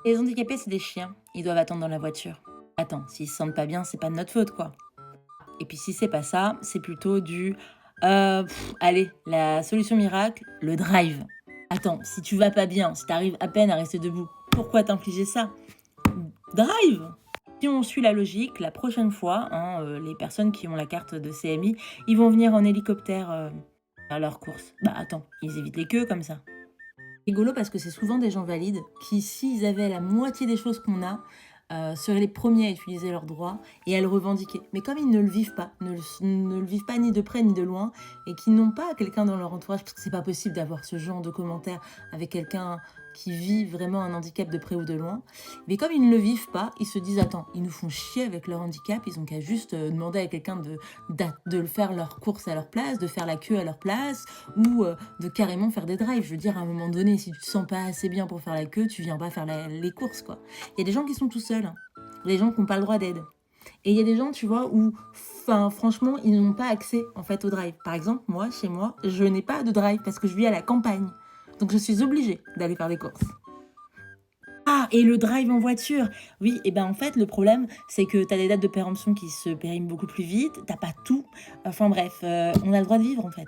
Les handicapés, c'est des chiens. Ils doivent attendre dans la voiture. Attends, s'ils se sentent pas bien, c'est pas de notre faute, quoi. Et puis si c'est pas ça, c'est plutôt du allez, la solution miracle, le drive. Attends, si tu vas pas bien, si t'arrives à peine à rester debout, pourquoi t'infliger ça? Drive! Si on suit la logique, la prochaine fois, hein, les personnes qui ont la carte de CMI, ils vont venir en hélicoptère à leur course. Bah attends, ils évitent les queues comme ça. Rigolo parce que c'est souvent des gens valides qui, s'ils avaient la moitié des choses qu'on a, seraient les premiers à utiliser leurs droits et à le revendiquer. Mais comme ils ne le vivent pas, ne le vivent pas ni de près ni de loin, et qu'ils n'ont pas quelqu'un dans leur entourage, parce que c'est pas possible d'avoir ce genre de commentaires avec quelqu'un qui vit vraiment un handicap de près ou de loin, mais comme ils ne le vivent pas, ils se disent attends, ils nous font chier avec leur handicap, ils ont qu'à juste demander à quelqu'un de faire leurs courses à leur place, de faire la queue à leur place, ou de carrément faire des drives. Je veux dire, à un moment donné, si tu te sens pas assez bien pour faire la queue, tu viens pas faire les courses, quoi. Il y a des gens qui sont tout seuls, hein. Des gens qui n'ont pas le droit d'aide. Et il y a des gens, tu vois, où, franchement, ils n'ont pas accès, en fait, au drive. Par exemple, moi, chez moi, je n'ai pas de drive parce que je vis à la campagne. Donc, je suis obligée d'aller faire des courses. Ah, et le drive en voiture. Oui, et ben en fait, le problème, c'est que tu as des dates de péremption qui se périment beaucoup plus vite, t'as pas tout. Enfin bref, on a le droit de vivre, en fait.